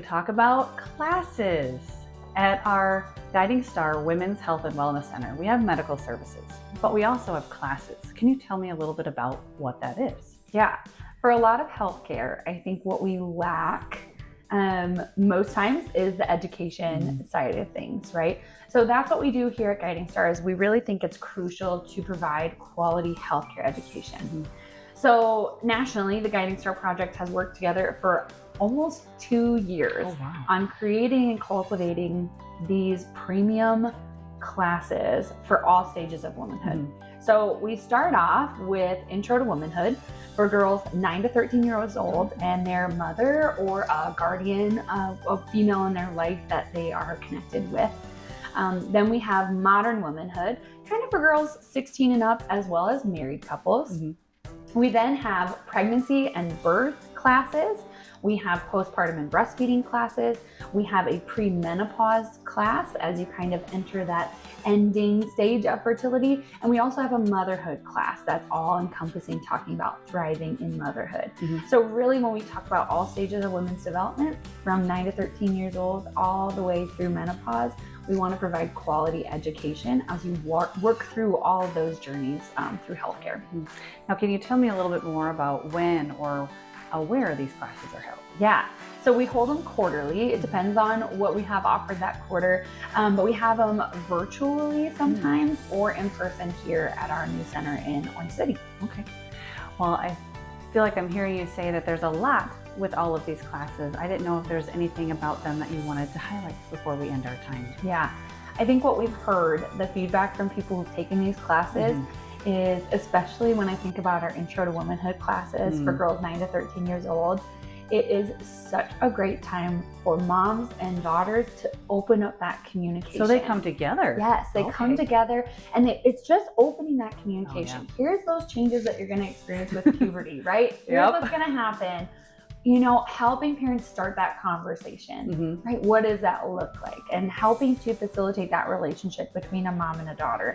talk about classes. At our Guiding Star Women's Health and Wellness Center, we have medical services, but we also have classes. Can you tell me a little bit about what that is? Yeah, for a lot of healthcare, I think what we lack most times is the education side of things, right? So that's what we do here at Guiding Star. Is we really think it's crucial to provide quality healthcare education. So nationally, the Guiding Star Project has worked together for almost 2 years on creating and cultivating these premium classes for all stages of womanhood. So we start off with Intro to Womanhood for girls 9 to 13 years old and their mother or a guardian of a female in their life that they are connected with. Then we have Modern Womanhood, kind of for girls 16 and up, as well as married couples. We then have pregnancy and birth classes. We have postpartum and breastfeeding classes. We have a premenopause class as you kind of enter that ending stage of fertility. And we also have a motherhood class that's all encompassing, talking about thriving in motherhood. So really when we talk about all stages of women's development, from 9 to 13 years old, all the way through menopause, we want to provide quality education as you work through all of those journeys through healthcare. Now, can you tell me a little bit more about when or where these classes are held? Yeah, so we hold them quarterly. It depends on what we have offered that quarter, but we have them virtually sometimes or in person here at our new center in Orange City. Okay. Well, I feel like I'm hearing you say that there's a lot with all of these classes. I didn't know if there's anything about them that you wanted to highlight before we end our time. Yeah, I think what we've heard, the feedback from people who've taken these classes is, especially when I think about our Intro to Womanhood classes for girls 9 to 13 years old, it is such a great time for moms and daughters to open up that communication. So they come together. Yes, they come together, and it's just opening that communication. Here's those changes that you're going to experience with puberty, right? Here's what's going to happen. You know, helping parents start that conversation, right? What does that look like? And helping to facilitate that relationship between a mom and a daughter.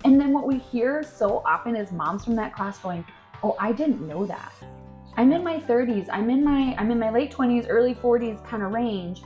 And then what we hear so often is moms from that class going, "Oh, I didn't know that. I'm in my 30s. I'm in my late 20s, early 40s kind of range.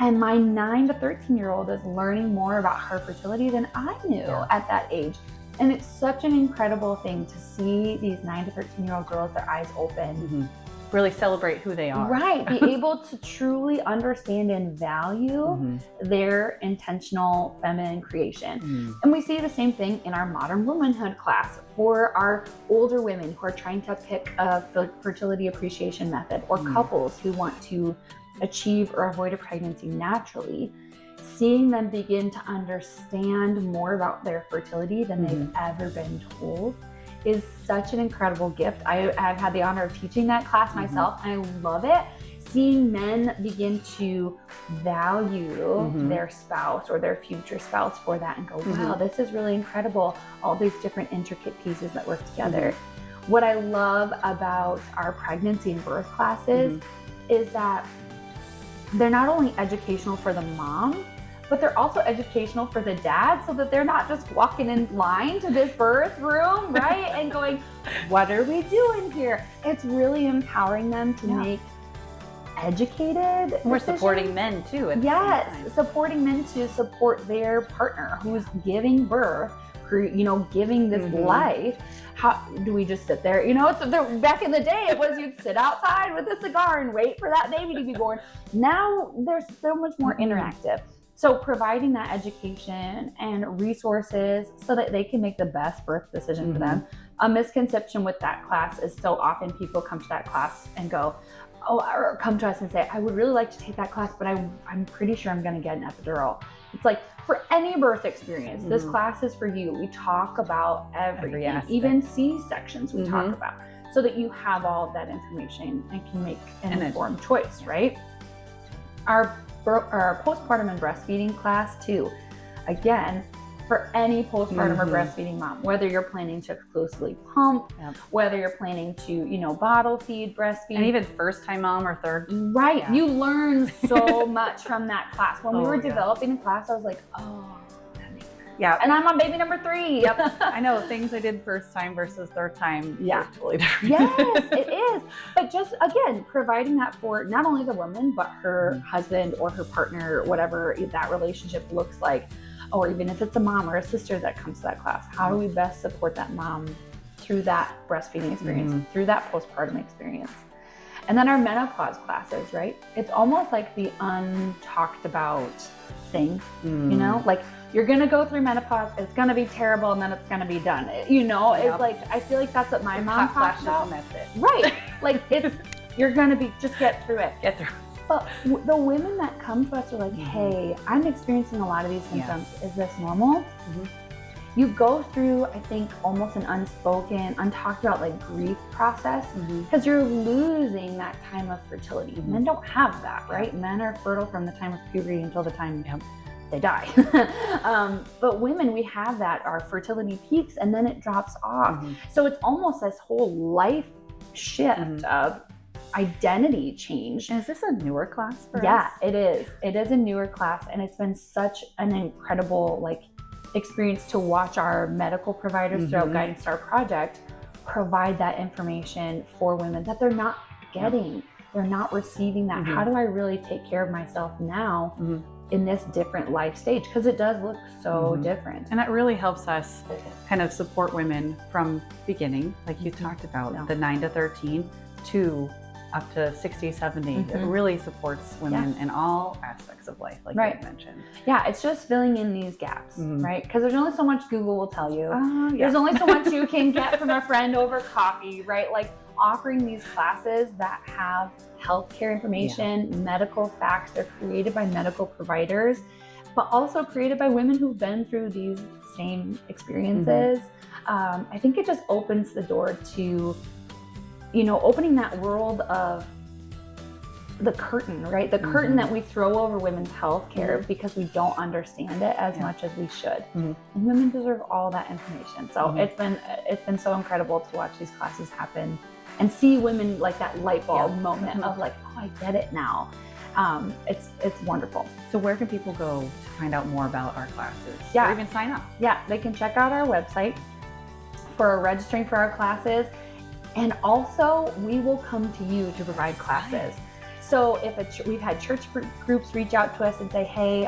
And my 9 to 13-year-old is learning more about her fertility than I knew at that age." And it's such an incredible thing to see these 9 to 13-year-old girls, their eyes open. Really celebrate who they are. Right, be able to truly understand and value their intentional feminine creation. And we see the same thing in our Modern Womanhood class for our older women who are trying to pick a fertility appreciation method, or couples who want to achieve or avoid a pregnancy naturally. Seeing them begin to understand more about their fertility than they've ever been told is such an incredible gift. I've had the honor of teaching that class myself, and I love it. Seeing men begin to value their spouse or their future spouse for that and go, wow, this is really incredible. All these different intricate pieces that work together. What I love about our pregnancy and birth classes is that they're not only educational for the mom, but they're also educational for the dad, so that they're not just walking in line to this birth room, right? And going, what are we doing here? It's really empowering them to make educated We're decisions. supporting men too. Yes, supporting men to support their partner who's giving birth, giving this life. How do we just sit there? Back in the day, it was you'd sit outside with a cigar and wait for that baby to be born. Now there's so much more interactive. So providing that education and resources so that they can make the best birth decision for them. A misconception with that class is so often people come to that class and go, or come to us and say, I would really like to take that class, but I'm pretty sure I'm going to get an epidural. It's like, for any birth experience, this class is for you. We talk about everything, even C-sections we talk about, so that you have all of that information and can make an informed choice, right? Our postpartum and breastfeeding class too. Again, for any postpartum or breastfeeding mom, whether you're planning to exclusively pump, whether you're planning to, bottle feed, breastfeed. And even first time mom or third. Right. Yeah. You learn so much from that class. When we were developing the class, I was like, oh, that makes sense. Yeah. And I'm on baby number 3. Yep. I know things I did first time versus third time. Yeah. Are totally different. Yes, it is. But just again, providing that for not only the woman, but her husband or her partner, whatever that relationship looks like, or even if it's a mom or a sister that comes to that class, how do we best support that mom through that breastfeeding experience, through that postpartum experience? And then our menopause classes, right? It's almost like the untalked about thing, you know, like you're going to go through menopause, it's going to be terrible, and then it's going to be done. You know, it's like, I feel like that's what my mom talks about. And that's it. Right. Like you're going to be, just get through it. Get through. But the women that come to us are like, hey, I'm experiencing a lot of these symptoms. Is this normal? You go through, I think, almost an unspoken, untalked about like grief process because you're losing that time of fertility. Men don't have that, right? Men are fertile from the time of puberty until the time they die. But women, we have that, our fertility peaks and then it drops off. So it's almost this whole life shift of identity change. And is this a newer class for us? Yeah, it is. It is a newer class, and it's been such an incredible experience to watch our medical providers throughout Guiding Star Project provide that information for women that they're not getting. They're not receiving that. How do I really take care of myself now in this different life stage? Because it does look so different. And that really helps us kind of support women from beginning, like you talked about, the 9 to 13 to up to 60, 70. It really supports women in all aspects of life, like you mentioned. Yeah, it's just filling in these gaps, right? Because there's only so much Google will tell you. There's There's only so much you can get from a friend over coffee, right? Like offering these classes that have healthcare information, medical facts. They're created by medical providers, but also created by women who've been through these same experiences. I think it just opens the door to, you know, opening that world of the curtain, right? The curtain that we throw over women's health care because we don't understand it as much as we should. And women deserve all that information. So it's been so incredible to watch these classes happen and see women like that light bulb moment of like, oh, I get it now. It's wonderful. So where can people go to find out more about our classes? Yeah. Or even sign up? Yeah, they can check out our website for registering for our classes. And also, we will come to you to provide classes. So if we've had church groups reach out to us and say, hey,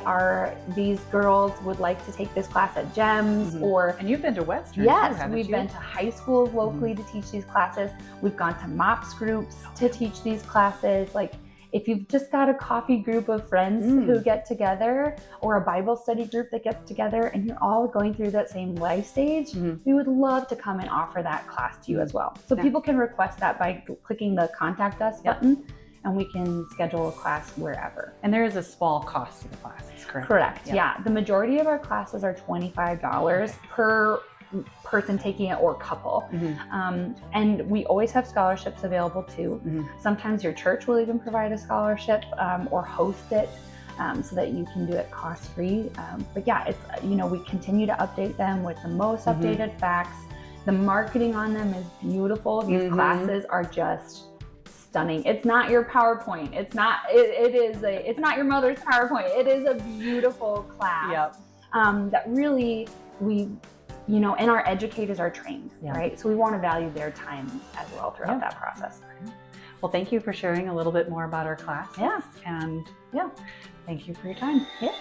these girls would like to take this class at GEMS or... And you've been to Western Yes, too, we've been to high schools locally to teach these classes. We've gone to MOPS groups to teach these classes. Like if you've just got a coffee group of friends who get together or a Bible study group that gets together and you're all going through that same life stage, we would love to come and offer that class to you as well. So people can request that by clicking the Contact Us button and we can schedule a class wherever. And there is a small cost to the classes, correct? Correct, yeah. The majority of our classes are $25 per person taking it or couple. And we always have scholarships available too. Sometimes your church will even provide a scholarship or host it so that you can do it cost-free. But yeah, it's, you know, we continue to update them with the most updated facts. The marketing on them is beautiful. These classes are just stunning. It's not your PowerPoint. It's not, it's not your mother's PowerPoint. It is a beautiful class that really you know, and our educators are trained, right? So we want to value their time as well throughout that process. Well, thank you for sharing a little bit more about our class. Yeah. And thank you for your time. Yeah.